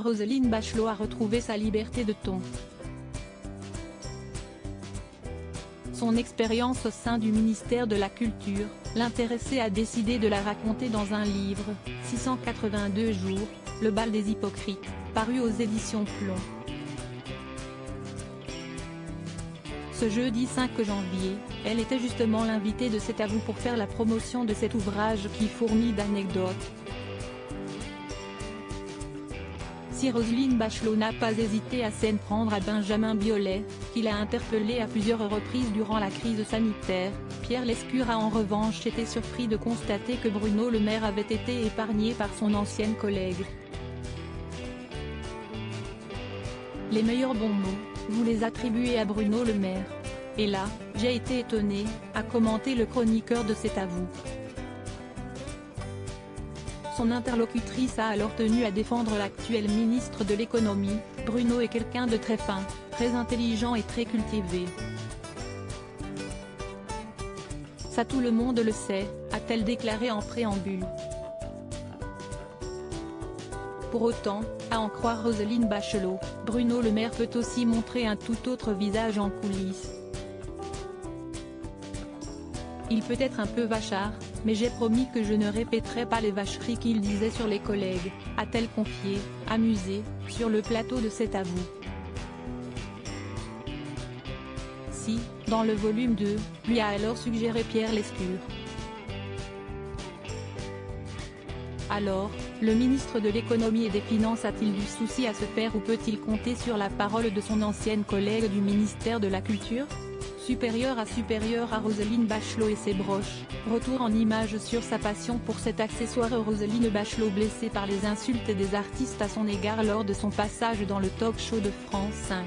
Roselyne Bachelot a retrouvé sa liberté de ton. Son expérience au sein du ministère de la Culture, l'intéressée a décidé de la raconter dans un livre, 682 jours, Le bal des hypocrites, paru aux éditions Plomb. Ce jeudi 5 janvier, elle était justement l'invitée de C'est à vous pour faire la promotion de cet ouvrage qui fourmille d'anecdotes. Si Roselyne Bachelot n'a pas hésité à s'en prendre à Benjamin Biolay, qui l'a interpellée à plusieurs reprises durant la crise sanitaire, Pierre Lescure a en revanche été surpris de constater que Bruno Le Maire avait été épargné par son ancienne collègue. Les meilleurs bons mots, vous les attribuez à Bruno Le Maire. Et là, j'ai été étonné, a commenté le chroniqueur de C'est à vous. Son interlocutrice a alors tenu à défendre l'actuel ministre de l'économie. Bruno est quelqu'un de très fin, très intelligent et très cultivé. Ça tout le monde le sait, a-t-elle déclaré en préambule. Pour autant, à en croire Roselyne Bachelot, Bruno Le Maire peut aussi montrer un tout autre visage en coulisses. Il peut être un peu vachard, mais j'ai promis que je ne répéterai pas les vacheries qu'il disait sur les collègues, a-t-elle confié, amusée, sur le plateau de C'est à vous. Si, dans le volume 2, lui a alors suggéré Pierre Lescure. Alors, le ministre de l'économie et des finances a-t-il du souci à se faire ou peut-il compter sur la parole de son ancienne collègue du ministère de la Culture ? Supérieur à Roselyne Bachelot et ses broches, retour en images sur sa passion pour cet accessoire. Roselyne Bachelot blessée par les insultes des artistes à son égard lors de son passage dans le talk-show de France 5.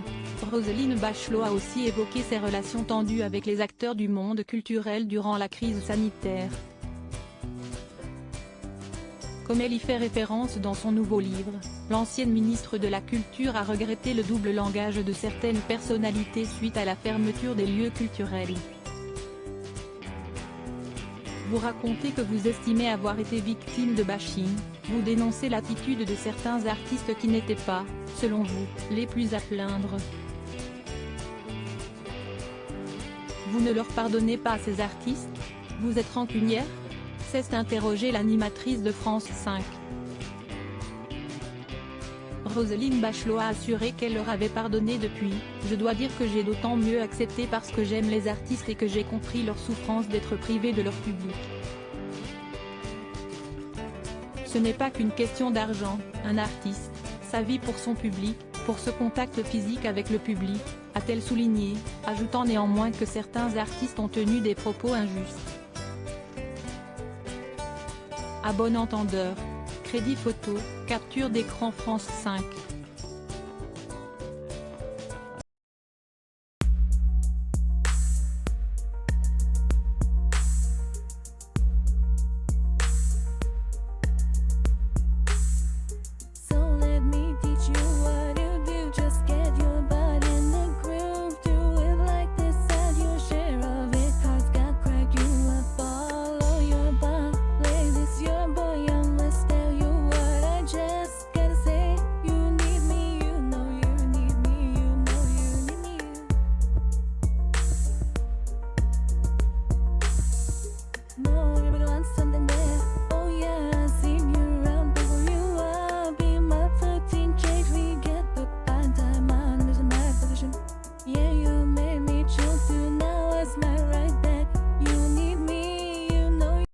Roselyne Bachelot a aussi évoqué ses relations tendues avec les acteurs du monde culturel durant la crise sanitaire. Comme elle y fait référence dans son nouveau livre, l'ancienne ministre de la Culture a regretté le double langage de certaines personnalités suite à la fermeture des lieux culturels. Vous racontez que vous estimez avoir été victime de bashing, vous dénoncez l'attitude de certains artistes qui n'étaient pas, selon vous, les plus à plaindre. Vous ne leur pardonnez pas à ces artistes ? Vous êtes rancunière ? S'est interrogée l'animatrice de France 5. Roselyne Bachelot a assuré qu'elle leur avait pardonné depuis. Je dois dire que j'ai d'autant mieux accepté parce que j'aime les artistes et que j'ai compris leur souffrance d'être privés de leur public. Ce n'est pas qu'une question d'argent, un artiste, sa vie pour son public, pour ce contact physique avec le public, a-t-elle souligné, ajoutant néanmoins que certains artistes ont tenu des propos injustes. À bon entendeur, crédit photo, capture d'écran France 5.